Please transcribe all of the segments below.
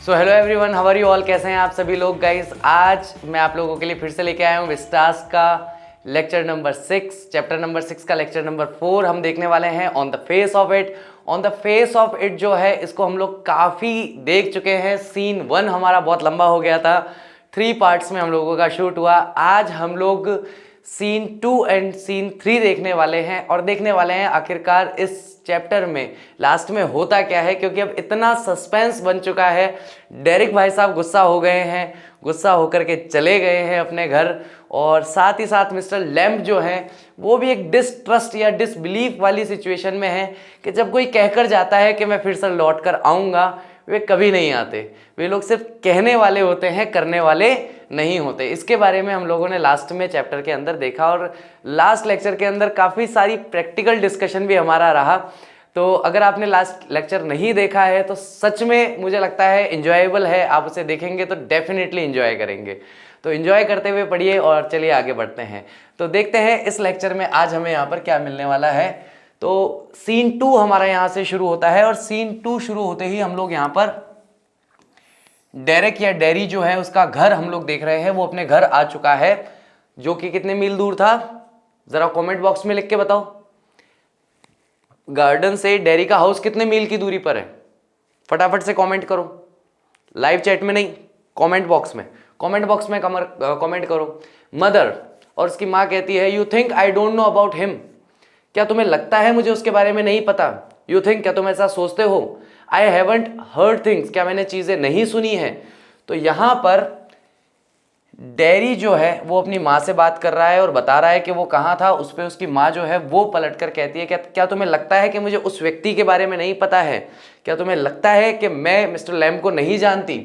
So hello everyone, how are you all. कैसे हैं आप सभी लोग गाइस। आज मैं आप लोगों के लिए फिर से लेके आया हूँ विस्टास का लेक्चर नंबर 6, चैप्टर नंबर 6 का लेक्चर नंबर 4 हम देखने वाले हैं। On the face of it. On the face of it जो है इसको हम लोग काफ़ी देख चुके हैं। सीन 1 हमारा बहुत लंबा हो गया था, 3 पार्ट्स में हम लोगों का शूट हुआ। आज हम लोग सीन 2 एंड सीन 3 देखने वाले हैं और देखने वाले हैं आखिरकार इस चैप्टर में लास्ट में होता क्या है, क्योंकि अब इतना सस्पेंस बन चुका है। डेरिक भाई साहब गुस्सा हो गए हैं, गुस्सा होकर के चले गए हैं अपने घर, और साथ ही साथ मिस्टर लैम्प जो हैं वो भी एक डिसट्रस्ट या डिसबिलीफ वाली सिचुएशन में है कि जब कोई कहकर जाता है कि मैं फिर से लौट कर आऊँगा, वे कभी नहीं आते। वे लोग सिर्फ कहने वाले होते हैं, करने वाले नहीं होते। इसके बारे में हम लोगों ने लास्ट में चैप्टर के अंदर देखा और लास्ट लेक्चर के अंदर काफ़ी सारी प्रैक्टिकल डिस्कशन भी हमारा रहा। तो अगर आपने लास्ट लेक्चर नहीं देखा है तो सच में मुझे लगता है इन्जॉयबल है। आप उसे देखेंगे तो डेफिनेटली इन्जॉय करेंगे। तो इन्जॉय करते हुए पढ़िए और चलिए आगे बढ़ते हैं। तो देखते हैं इस लेक्चर में आज हमें यहाँ पर क्या मिलने वाला है। तो सीन 2 हमारा यहाँ से शुरू होता है और सीन 2 शुरू होते ही हम लोग यहाँ पर डेरिक या डेरी जो है उसका घर हम लोग देख रहे हैं। वो अपने घर आ चुका है जो कि कितने मील दूर था, जरा कमेंट बॉक्स में लिख के बताओ। गार्डन से डेरी का हाउस कितने मील की दूरी पर है, फटाफट से कमेंट करो। लाइव चैट में नहीं, कमेंट बॉक्स में। कमेंट बॉक्स में कमेंट करो। मदर और उसकी माँ कहती है you think I don't know about him. क्या तुम्हें लगता है मुझे उसके बारे में नहीं पता। यू थिंक, क्या तुम ऐसा सोचते हो। आई हैवंट हर्ड थिंग्स, क्या मैंने चीज़ें नहीं सुनी हैं। तो यहाँ पर डेरी जो है वो अपनी माँ से बात कर रहा है और बता रहा है कि वो कहाँ था। उस पर उसकी माँ जो है वो पलट कर कहती है क्या तुम्हें लगता है कि मुझे उस व्यक्ति के बारे में नहीं पता है। क्या तुम्हें लगता है कि मैं मिस्टर लैम्प को नहीं जानती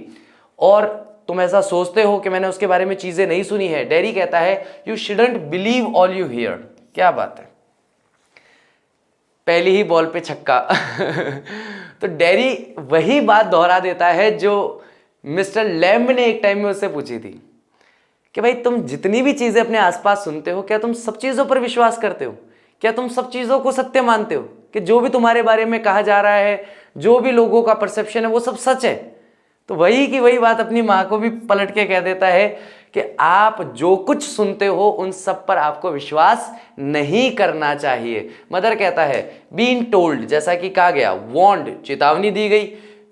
और तुम ऐसा सोचते हो कि मैंने उसके बारे में चीज़ें नहीं सुनी है। डेरी कहता है you shouldn't believe all you here. क्या बात है, पहली ही बॉल पे छक्का। तो डेरी वही बात दोहरा देता है जो मिस्टर लैम्ब ने एक टाइम में उससे पूछी थी कि भाई तुम जितनी भी चीज़ें अपने आसपास सुनते हो, क्या तुम सब चीज़ों पर विश्वास करते हो। क्या तुम सब चीज़ों को सत्य मानते हो कि जो भी तुम्हारे बारे में कहा जा रहा है, जो भी लोगों का परसेप्शन है, वो सब सच है। तो वही की वही बात अपनी माँ को भी पलट के कह देता है कि आप जो कुछ सुनते हो उन सब पर आपको विश्वास नहीं करना चाहिए। मदर कहता है बीइंग टोल्ड, जैसा कि कहा गया, वॉर्न्ड, चेतावनी दी गई।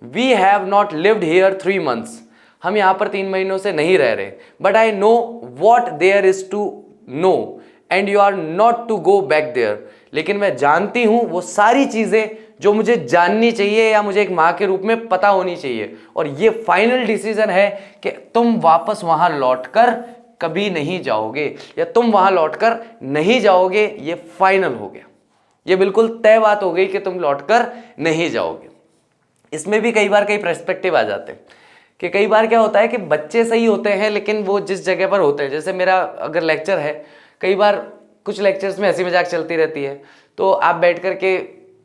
We have not lived here 3 months, हम यहाँ पर 3 महीनों से नहीं रह रहे। But I know what there is to know and you are not to go back there. लेकिन मैं जानती हूँ वो सारी चीज़ें जो मुझे जाननी चाहिए या मुझे एक माँ के रूप में पता होनी चाहिए, और ये फाइनल डिसीजन है कि तुम वापस वहाँ लौटकर कभी नहीं जाओगे, या तुम वहाँ लौटकर नहीं जाओगे। ये फाइनल हो गया, ये बिल्कुल तय बात हो गई कि तुम लौटकर नहीं जाओगे। इसमें भी कई बार कई पर्सपेक्टिव आ जाते हैं कि कई बार क्या होता है कि बच्चे सही होते हैं लेकिन वो जिस जगह पर होते हैं, जैसे मेरा अगर लेक्चर है, कई बार कुछ लेक्चर्स में हंसी मजाक चलती रहती है, तो आप बैठ करके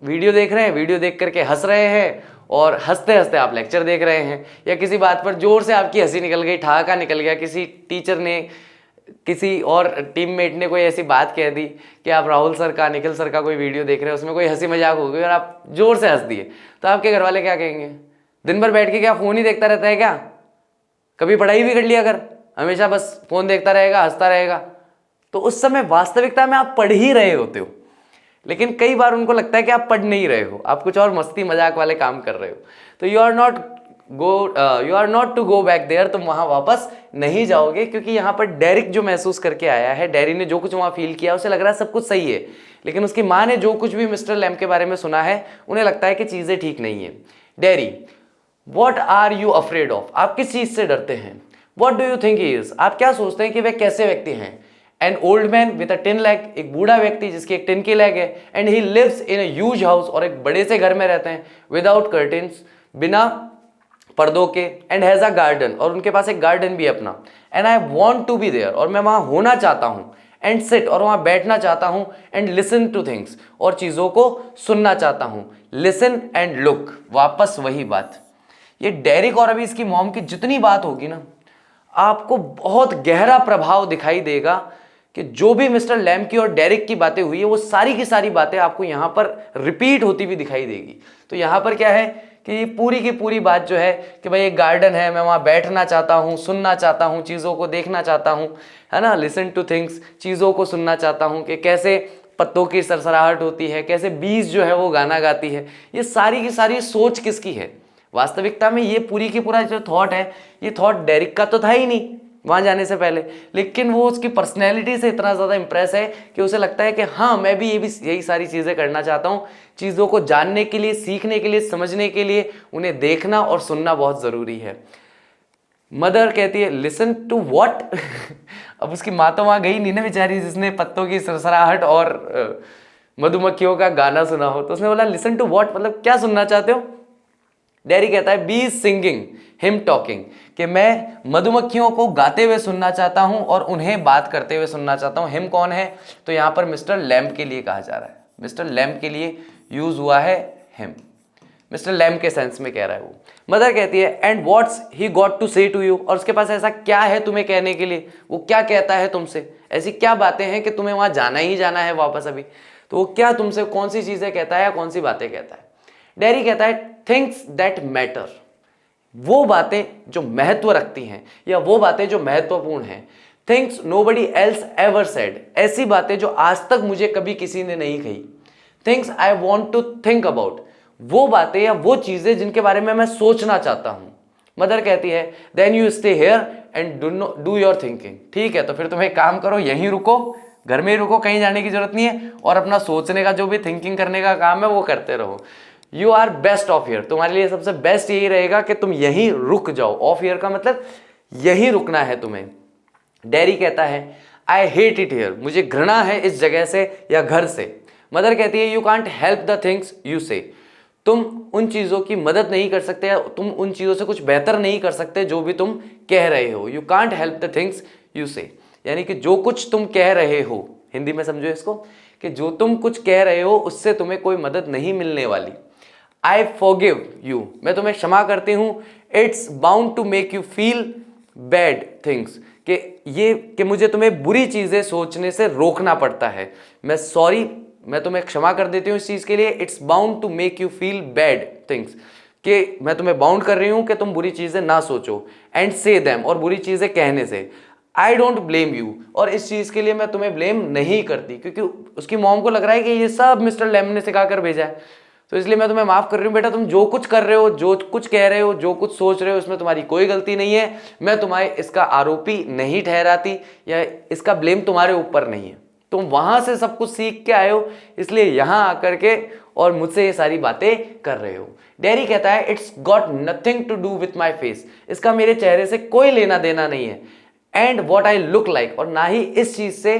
वीडियो देख रहे हैं, वीडियो देख करके हंस रहे हैं और हंसते हंसते आप लेक्चर देख रहे हैं, या किसी बात पर जोर से आपकी हंसी निकल गई, ठहाका निकल गया, किसी टीचर ने, किसी और टीममेट ने कोई ऐसी बात कह दी कि आप राहुल सर का, निखिल सर का कोई वीडियो देख रहे हैं, उसमें कोई हंसी मजाक हो गई और आप जोर से हंस दिए, तो आपके घर वाले क्या कहेंगे। दिन भर बैठ के क्या फ़ोन ही देखता रहता है क्या, कभी पढ़ाई भी कर लिया कर, हमेशा बस फ़ोन देखता रहेगा, हंसता रहेगा। तो उस समय वास्तविकता में आप पढ़ ही रहे होते हो, लेकिन कई बार उनको लगता है कि आप पढ़ नहीं रहे हो, आप कुछ और मस्ती मजाक वाले काम कर रहे हो। तो you are not to go back there, तुम वहाँ वापस नहीं जाओगे। क्योंकि यहाँ पर डेरिक जो महसूस करके आया है, डेरी ने जो कुछ वहाँ फील किया, उसे लग रहा है सब कुछ सही है, लेकिन उसकी माँ ने जो कुछ भी मिस्टर लैम्प के बारे में सुना है, उन्हें लगता है कि चीज़ें ठीक नहीं है। Derry, what are you afraid of, आप किस चीज़ से डरते हैं। What do you think he is, आप क्या सोचते हैं कि वह कैसे व्यक्ति हैं। An old man with a tin leg, एक बूढ़ा व्यक्ति जिसकी एक टिन की लेग है। And he lives in a huge house, और एक बड़े से घर में रहते हैं। विदाउट कर्टेन्स, बिना पर्दों के। एंड हैज़ अ गार्डन, और उनके पास एक गार्डन भी है अपना। And I want to be there, और मैं वहाँ होना चाहता हूँ। एंड सिट, और वहाँ बैठना चाहता हूँ। एंड लिसन टू थिंग्स, और चीज़ों को सुनना चाहता हूँ। लिसन एंड लुक, वापस वही बात। ये डेरिक और अभी इसकी मॉम की जितनी बात होगी ना, आपको बहुत गहरा प्रभाव दिखाई देगा कि जो भी मिस्टर लैम्प की और डेरिक की बातें हुई है, वो सारी की सारी बातें आपको यहाँ पर रिपीट होती हुई दिखाई देगी। तो यहाँ पर क्या है कि ये पूरी की पूरी बात जो है कि भाई एक गार्डन है, मैं वहाँ बैठना चाहता हूँ, सुनना चाहता हूँ, चीज़ों को देखना चाहता हूँ, है ना, लिसन टू थिंग्स, चीज़ों को सुनना चाहता हूँ कि कैसे पत्तों की सरसराहट होती है, कैसे बीज जो है वो गाना गाती है। ये सारी की सारी सोच किसकी है? वास्तविकता में ये पूरी की पूरा जो थॉट है, ये थॉट डेरिक का तो था ही नहीं वहाँ जाने से पहले, लेकिन वो उसकी पर्सनैलिटी से इतना ज़्यादा इंप्रेस है कि उसे लगता है कि हाँ मैं भी यही सारी चीज़ें करना चाहता हूँ। चीज़ों को जानने के लिए, सीखने के लिए, समझने के लिए उन्हें देखना और सुनना बहुत ज़रूरी है। मदर कहती है लिसन टू व्हाट अब उसकी माँ तो वहाँ गई नहीं ना बेचारी, जिसने पत्तों की सरसराहट और मधुमक्खियों का गाना सुना हो, तो उसने बोला लिसन टू व्हाट, मतलब क्या सुनना चाहते हो? डैरी कहता है बी सिंगिंग हिम टॉकिंग, कि मैं मधुमक्खियों को गाते हुए सुनना चाहता हूं और उन्हें बात करते हुए सुनना चाहता हूं। हिम कौन है? तो यहां पर मिस्टर लैम्ब के लिए कहा जा रहा है, मिस्टर लैम्ब के लिए यूज हुआ है हिम, मिस्टर लैम्ब के सेंस में कह रहा है वो। मदर कहती है and what's he got to say to you, और उसके पास ऐसा क्या है तुम्हें कहने के लिए, वो क्या कहता है तुमसे, ऐसी क्या बातें हैं कि तुम्हें वहां जाना ही जाना है वापस अभी, तो वो क्या तुमसे कौन सी चीजें कहता है या कौन सी बातें कहता है? डैरी कहता है थिंग्स दैट मैटर, वो बातें जो महत्व रखती हैं या वो बातें जो महत्वपूर्ण हैं। Things nobody else ever said, ऐसी बातें जो आज तक मुझे कभी किसी ने नहीं कही। Things I want to think about, वो बातें या वो चीजें जिनके बारे में मैं सोचना चाहता हूं। मदर कहती है then you stay here and do your thinking, ठीक है तो फिर तुम एक काम करो, यहीं रुको, घर में ही रुको, कहीं जाने की जरूरत नहीं है, और अपना सोचने का जो भी थिंकिंग करने का काम है वो करते रहो। You are best of here, तुम्हारे लिए सबसे बेस्ट यही रहेगा कि तुम यहीं रुक जाओ। ऑफ हियर का मतलब यहीं रुकना है तुम्हें। डैरी कहता है आई हेट इट हियर, मुझे घृणा है इस जगह से या घर से। मदर कहती है you can't help the things you से, तुम उन चीज़ों की मदद नहीं कर सकते या तुम उन चीज़ों से कुछ बेहतर नहीं कर सकते जो भी तुम कह रहे हो। You can't help the things you से, यानी कि जो कुछ तुम कह रहे हो, हिंदी में समझो इसको, कि जो तुम कुछ कह रहे हो उससे तुम्हें कोई मदद नहीं मिलने वाली। आई फॉरगिव यू, मैं तुम्हें क्षमा करती हूं। It's bound to make you feel bad things, कि मुझे तुम्हें बुरी चीजें सोचने से रोकना पड़ता है। मैं सॉरी, मैं तुम्हें क्षमा कर देती हूँ इस चीज के लिए। It's bound to make you feel bad things, कि मैं तुम्हें बाउंड कर रही हूं कि तुम बुरी चीजें ना सोचो। एंड से देम, और बुरी चीजें कहने से। आई डोंट ब्लेम यू, और इस चीज के लिए मैं तुम्हें ब्लेम नहीं करती, क्योंकि उसकी मॉम को लग रहा है कि ये सब मिस्टर लैम्ब ने सिखा कर भेजा है, तो इसलिए मैं तुम्हें माफ कर रही हूँ बेटा, तुम जो कुछ कर रहे हो, जो कुछ कह रहे हो, जो कुछ सोच रहे हो, इसमें तुम्हारी कोई गलती नहीं है। मैं तुम्हारे इसका आरोपी नहीं ठहराती या इसका ब्लेम तुम्हारे ऊपर नहीं है। तुम वहां से सब कुछ सीख के आए हो, इसलिए यहां आकर के और मुझसे ये सारी बातें कर रहे हो। डैरी कहता है it's got nothing to do with my face, इसका मेरे चेहरे से कोई लेना देना नहीं है। And what I look like, और ना ही इस चीज से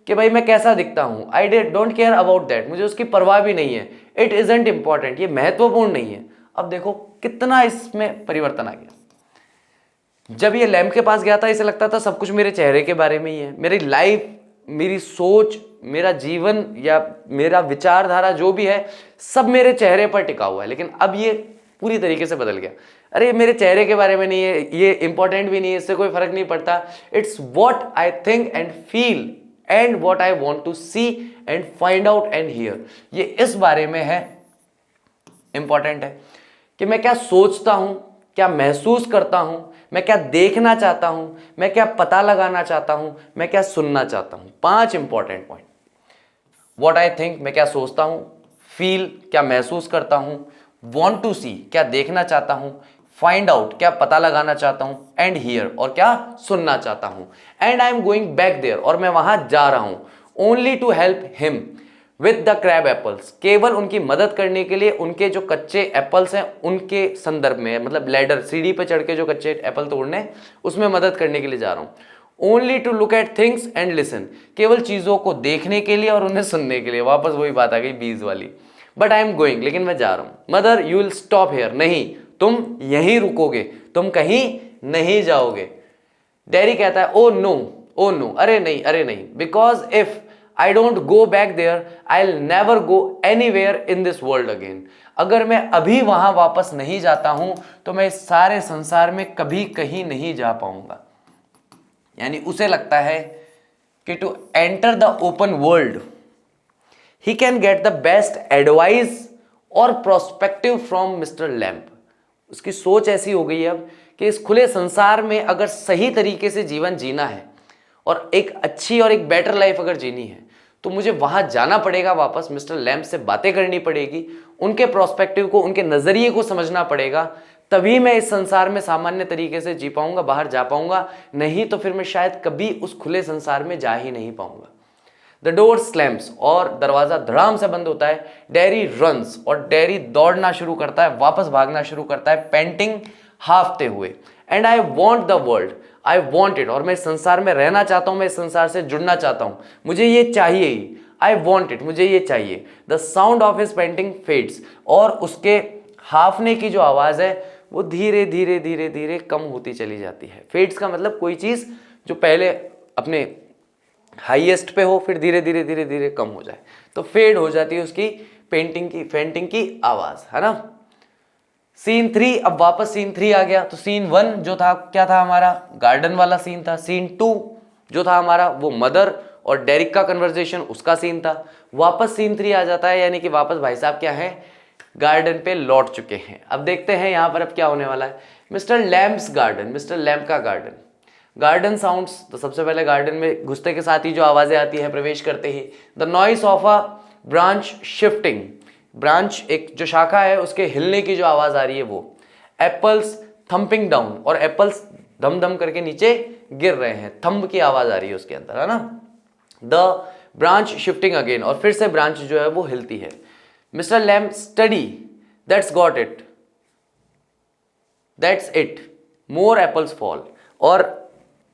कि भाई मैं कैसा दिखता हूं। I don't care about that, मुझे उसकी परवाह भी नहीं है। इट इजंट इंपॉर्टेंट, ये महत्वपूर्ण नहीं है। अब देखो कितना इसमें परिवर्तन आ गया। जब ये लैम्ब के पास गया था इसे लगता था सब कुछ मेरे चेहरे के बारे में ही है, मेरी लाइफ, मेरी सोच, मेरा जीवन या मेरा विचारधारा जो भी है सब मेरे चेहरे पर टिका हुआ है। लेकिन अब ये पूरी तरीके से बदल गया। अरे मेरे चेहरे के बारे में नहीं है, ये इंपॉर्टेंट भी नहीं है, इससे कोई फर्क नहीं पड़ता। It's what I think and feel and what I want to see and find out and hear, ये इस बारे में है, इंपॉर्टेंट है कि मैं क्या सोचता हूं, क्या महसूस करता हूं, मैं क्या देखना चाहता हूं, मैं क्या पता लगाना चाहता हूं, मैं क्या सुनना चाहता हूं। 5 important point. What I think, मैं क्या सोचता हूं, फील, क्या महसूस करता हूं, वॉन्ट टू सी, क्या देखना चाहता हूं, फाइंड आउट, क्या पता लगाना चाहता हूं, एंड हियर, और क्या सुनना चाहता हूं। And I am going back there, और मैं वहां जा रहा हूं, only to help him with the crab apples, केवल उनकी मदद करने के लिए, उनके जो कच्चे एप्पल्स हैं उनके संदर्भ में, मतलब लैडर, सीढ़ी पे चढ़ के जो कच्चे एप्पल तोड़ने, उसमें मदद करने के लिए जा रहा हूं। Only to look at things and listen, केवल चीजों को देखने के लिए और उन्हें सुनने के लिए। वापस वही बात आ गई बीज वाली। बट आई एम गोइंग, लेकिन मैं जा रहा हूं। Mother you will stop hair, नहीं तुम यहीं रुकोगे, तुम कहीं नहीं जाओगे। डैरी कहता है ओ नो, ओ नो, अरे नहीं, अरे नहीं, because if I don't go back there I will never go anywhere in this world again, अगर मैं अभी वहां वापस नहीं जाता हूं तो मैं इस सारे संसार में कभी कहीं नहीं जा पाऊंगा। यानी उसे लगता है कि to enter the open world he can get the best advice और प्रोस्पेक्टिव फ्रॉम मिस्टर लैम्ब, उसकी सोच ऐसी हो गई है अब कि इस खुले संसार में अगर सही तरीके से जीवन जीना है और एक अच्छी और एक बेटर लाइफ अगर जीनी है तो मुझे वहां जाना पड़ेगा, वापस मिस्टर लैम्ब से बातें करनी पड़ेगी, उनके प्रोस्पेक्टिव को, उनके नजरिए को समझना पड़ेगा, तभी मैं इस संसार में सामान्य तरीके से जी पाऊंगा, बाहर जा पाऊंगा। नहीं तो फिर मैं शायद कभी उस खुले संसार में जा ही नहीं पाऊंगा। द डोर स्लैम्स, और दरवाजा धड़ाम से बंद होता है। डैरी रन्स, और डैरी दौड़ना शुरू करता है, वापस भागना शुरू करता है, पेंटिंग, हाफते हुए। And I want the world, I want it, और मैं इस संसार में रहना चाहता हूं, मैं इस संसार से जुड़ना चाहता हूं, मुझे ये चाहिए ही, आई वॉन्ट इट, मुझे ये चाहिए। The sound of his painting fades, और उसके हाफने की जो आवाज है वो धीरे धीरे धीरे धीरे कम होती चली जाती है। फेड्स का मतलब कोई चीज जो पहले अपने हाईएस्ट पे हो फिर धीरे धीरे धीरे धीरे कम हो जाए, तो फेड हो जाती है उसकी पेंटिंग की आवाज, है ना। सीन 3, अब वापस सीन 3 आ गया। तो सीन 1 जो था क्या था हमारा, गार्डन वाला सीन था। सीन 2 जो था हमारा वो मदर और डेरिक का कन्वर्सेशन, उसका सीन था। वापस सीन 3 आ जाता है, यानी कि वापस भाई साहब क्या है, गार्डन पे लौट चुके हैं। अब देखते हैं यहां पर अब क्या होने वाला है। Mister Lamb's garden, mister lamb का गार्डन। गार्डन साउंड्स, तो सबसे पहले गार्डन में घुसते के साथ ही जो आवाजें आती हैं प्रवेश करते ही, the noise of a branch shifting, branch एक जो शाखा है उसके हिलने की जो आवाज आ रही है वो। एप्पल्स थम्पिंग डाउन, और एप्पल्स धम धम करके नीचे गिर रहे हैं, थंब की आवाज आ रही है उसके अंदर, है ना। द ब्रांच शिफ्टिंग अगेन, और फिर से ब्रांच जो है वो हिलती है। Mister lamb study, that's got it, that's it, more apples fall, और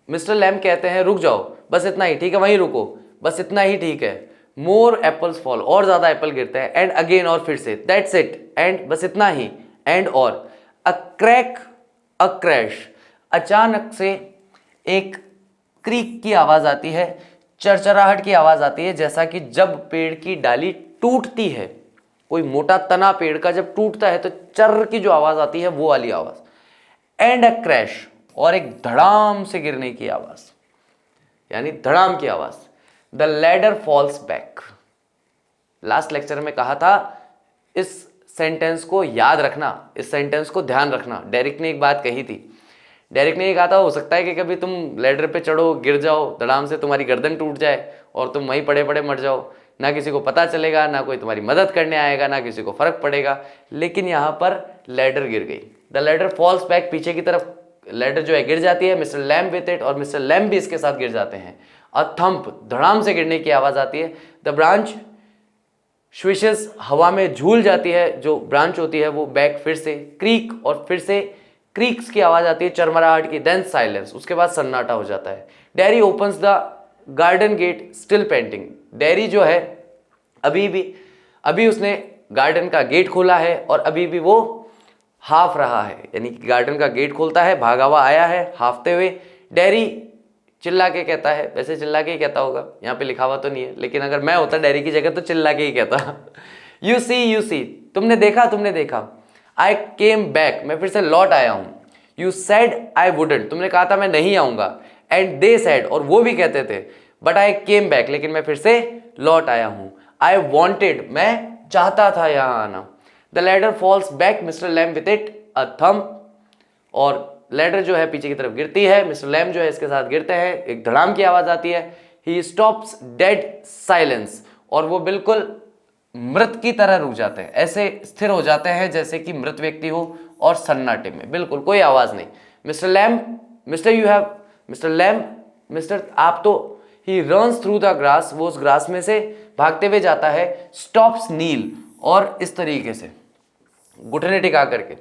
मिस्टर लैम्ब कहते हैं रुक जाओ, बस इतना ही ठीक है, वहीं रुको, बस इतना ही ठीक है। मोर एप्पल्स फॉल, और ज्यादा एप्पल गिरते हैं। एंड अगेन, और फिर से, दैट्स इट, एंड बस इतना ही, एंड और। अ क्रैक, अ क्रैश, अचानक से एक क्रीक की आवाज आती है, चरचराहट की आवाज आती है, जैसा कि जब पेड़ की डाली टूटती है, कोई मोटा तना पेड़ का जब टूटता है तो चर की जो आवाज आती है वो वाली आवाज। एंड अ क्रैश, और एक धड़ाम से गिरने की आवाज, यानी धड़ाम की आवाज। The ladder falls back. Last lecture में कहा था इस सेंटेंस को याद रखना, इस सेंटेंस को ध्यान रखना। डेरिक ने एक बात कही थी, डेरिक ने ये कहा था हो सकता है कि कभी तुम लैडर पे चढ़ो, गिर जाओ, धड़ाम से तुम्हारी गर्दन टूट जाए और तुम वहीं पड़े पड़े मर जाओ, ना किसी को पता चलेगा, ना कोई तुम्हारी मदद करने आएगा, ना किसी को फर्क पड़ेगा। लेकिन यहाँ पर लैडर गिर गई। द लैडर फॉल्स बैक, पीछे की तरफ लैडर जो है गिर जाती है। मिस्टर लैम्ब विथ इट, और मिस्टर लैम्ब भी इसके साथ गिर जाते हैं। अ थंप, धड़ाम से गिरने की आवाज आती है। द ब्रांच स्विशेस, हवा में झूल जाती है जो ब्रांच होती है वो। बैक, फिर से क्रीक, और फिर से क्रीक्स की आवाज आती है, चरमराहट की। देन साइलेंस, उसके बाद सन्नाटा हो जाता है। Derry opens the garden gate still painting. डैरी जो है अभी उसने गार्डन का गेट खोला है और अभी भी वो हाफ रहा है, यानी कि गार्डन का गेट खोलता है, भागा हुआ आया है हाफते हुए। डैरी चिल्ला के कहता है, वैसे चिल्ला के ही कहता होगा, यहाँ पे लिखा हुआ तो नहीं है, लेकिन अगर मैं होता डैरी की जगह तो चिल्ला के ही कहता। यू सी, तुमने देखा। आई केम बैक, मैं फिर से लौट आया हूं। यू सेड आई वुडंट, तुमने कहा था मैं नहीं आऊंगा। एंड दे सेड, और वो भी कहते थे, बट आई केम बैक, लेकिन मैं फिर से लौट आया हूं। आई वॉन्टेड, मैं चाहता था यहां आना। The ladder falls back, mister lamb with it a thump, और लैडर जो है पीछे की तरफ गिरती है, मिस्टर लैम्ब जो है इसके साथ गिरते हैं, एक धड़ाम की आवाज आती है। ही स्टॉप्स डेड साइलेंस, और वो बिल्कुल मृत की तरह रुक जाते हैं, ऐसे स्थिर हो जाते हैं जैसे कि मृत व्यक्ति हो, और सन्नाटे में बिल्कुल कोई आवाज नहीं। मिस्टर लैम्ब, मिस्टर आप तो, he runs through the grass, वो उस ग्रास में से भागते हुए जाता है। स्टॉप्स नील, और इस तरीके से घुटने टिका करके,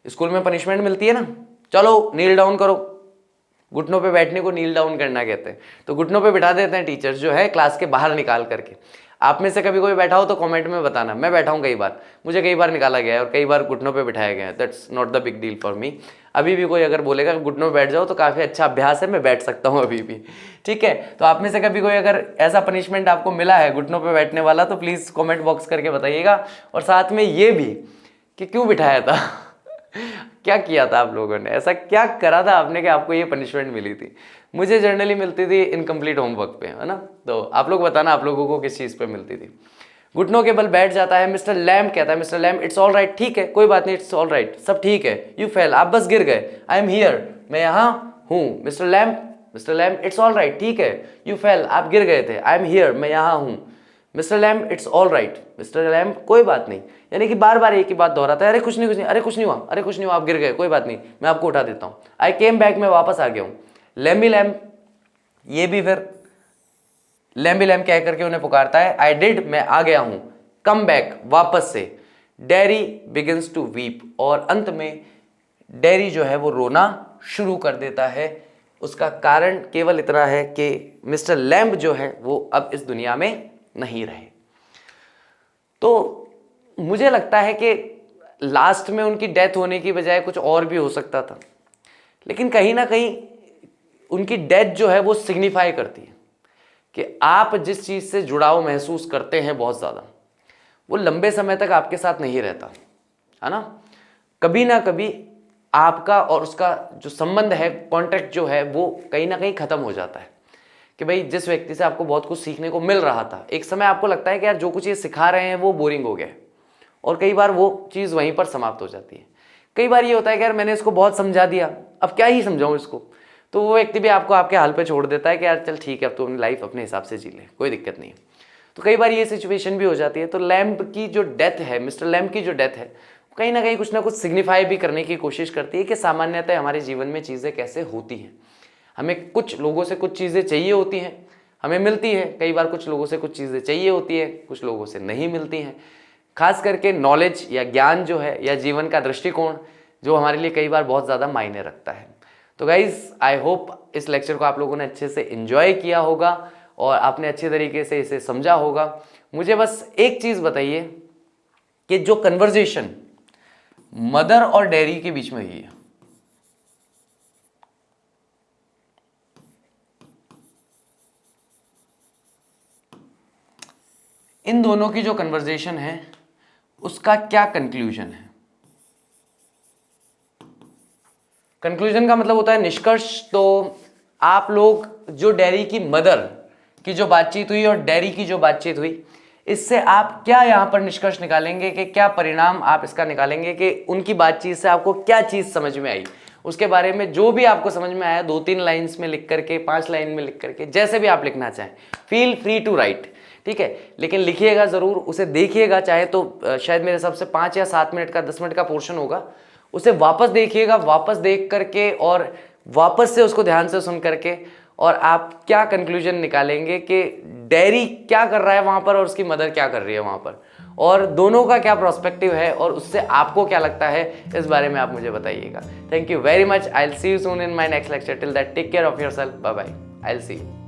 स्कूल में पनिशमेंट मिलती है ना, चलो नील डाउन करो, घुटनों पे बैठने को नील डाउन करना कहते हैं, तो घुटनों पे बिठा देते हैं टीचर्स जो है क्लास के बाहर निकाल करके। आप में से कभी कोई बैठा हो तो कमेंट में बताना। मैं बैठा हूँ कई बार, मुझे कई बार निकाला गया है और कई बार घुटनों पे बिठाया गया है। That's not the big deal for me. अभी भी कोई अगर बोलेगा घुटनों पे बैठ जाओ तो काफ़ी अच्छा अभ्यास है, मैं बैठ सकता हूँ अभी भी, ठीक है। तो आप में से कभी कोई अगर ऐसा पनिशमेंट आपको मिला है घुटनों पर बैठने वाला तो प्लीज़ कॉमेंट बॉक्स करके बताइएगा, और साथ में ये भी कि क्यों बिठाया था क्या किया था आप लोगों ने, ऐसा क्या करा था आपने कि आपको ये पनिशमेंट मिली थी। मुझे जनरली मिलती थी इनकम्प्लीट होमवर्क पे, है ना। तो आप लोग बताना आप लोगों को किस चीज़ पे मिलती थी। घुटनों के बल बैठ जाता है। मिस्टर लैम्ब कहता है, mister lamb it's all right, ठीक है कोई बात नहीं, इट्स ऑल राइट, सब ठीक है। यू फेल, आप बस गिर गए। आई एम हियर, मैं यहाँ हूँ। Mister lamb it's all right, ठीक है। यू फेल, आप गिर गए थे। आई एम हियर, मैं यहाँ हूँ। Mister lamb it's all right, mister lamb कोई बात नहीं। यानी कि बार बार एक ही बात दोहराता है, अरे कुछ नहीं, अरे कुछ नहीं हुआ, अरे कुछ नहीं हुआ, आप गिर गए, कोई बात नहीं, मैं आपको उठा देता हूँ। आई केम बैक, मैं वापस आ गया हूँ। लैम्बी लैम्ब, ये भी फिर लैम्बी लैम्ब कह करके उन्हें पुकारता है। आई डिड, मैं आ गया हूँ। कम बैक, वापस से। डैरी बिगिंस टू वीप, और अंत में डैरी जो है वो रोना शुरू कर देता है। उसका कारण केवल इतना है कि मिस्टर लैम्ब जो है वो अब इस दुनिया में नहीं रहे। तो मुझे लगता है कि लास्ट में उनकी डेथ होने की बजाय कुछ और भी हो सकता था, लेकिन कहीं ना कहीं उनकी डेथ जो है वो सिग्निफाई करती है कि आप जिस चीज़ से जुड़ाव महसूस करते हैं बहुत ज़्यादा, वो लंबे समय तक आपके साथ नहीं रहता है ना। कभी ना कभी आपका और उसका जो संबंध है, कॉन्ट्रैक्ट जो है, वो कहीं ना कहीं ख़त्म हो जाता है। कि भाई जिस व्यक्ति से आपको बहुत कुछ सीखने को मिल रहा था, एक समय आपको लगता है कि यार जो कुछ ये सिखा रहे हैं वो बोरिंग हो गया है, और कई बार वो चीज़ वहीं पर समाप्त हो जाती है। कई बार ये होता है कि यार मैंने इसको बहुत समझा दिया, अब क्या ही समझाऊँ इसको, तो वो व्यक्ति भी आपको आपके हाल पे छोड़ देता है कि यार चल ठीक है, अब तो अपनी लाइफ अपने हिसाब से जी ले, कोई दिक्कत नहीं है। तो कई बार ये सिचुएशन भी हो जाती है। तो लैम्ब की जो डेथ है, मिस्टर लैम्ब की जो डेथ है, कहीं ना कहीं कुछ ना कुछ सिग्निफाई भी करने की कोशिश करती है कि सामान्यतः हमारे जीवन में चीज़ें कैसे होती हैं। हमें कुछ लोगों से कुछ चीज़ें चाहिए होती हैं, हमें मिलती हैं। कई बार कुछ लोगों से कुछ चीज़ें चाहिए होती है, कुछ लोगों से नहीं मिलती हैं। खास करके नॉलेज या ज्ञान जो है, या जीवन का दृष्टिकोण, जो हमारे लिए कई बार बहुत ज़्यादा मायने रखता है। तो गाइज़, आई होप इस लेक्चर को आप लोगों ने अच्छे से एंजॉय किया होगा और आपने अच्छे तरीके से इसे समझा होगा। मुझे बस एक चीज़ बताइए कि जो कन्वर्जेशन मदर और डैरी के बीच में हुई है, इन दोनों की जो कन्वर्जेशन है उसका क्या कंक्लूजन है। कंक्लूजन का मतलब होता है निष्कर्ष। तो आप लोग जो डैरी की मदर की जो बातचीत हुई और डैरी की जो बातचीत हुई, इससे आप क्या यहाँ पर निष्कर्ष निकालेंगे, कि क्या परिणाम आप इसका निकालेंगे, कि उनकी बातचीत से आपको क्या चीज़ समझ में आई, उसके बारे में जो भी आपको समझ में आया, 2-3 लाइन्स में लिख करके, 5 लाइन में लिख करके, जैसे भी आप लिखना चाहें, फील फ्री टू राइट, ठीक है। लेकिन लिखिएगा ज़रूर, उसे देखिएगा, चाहे तो शायद मेरे हिसाब से 5 या 7 मिनट का, 10 मिनट का पोर्शन होगा, उसे वापस देखिएगा, वापस देख करके और वापस से उसको ध्यान से सुन करके, और आप क्या कंक्लूजन निकालेंगे कि डैरी क्या कर रहा है वहाँ पर और उसकी मदर क्या कर रही है वहाँ पर, और दोनों का क्या प्रोस्पेक्टिव है, और उससे आपको क्या लगता है, इस बारे में आप मुझे बताइएगा। Thank you very much. I will see you soon in my next lecture. Till that take care of yourself. Bye bye. I will see you.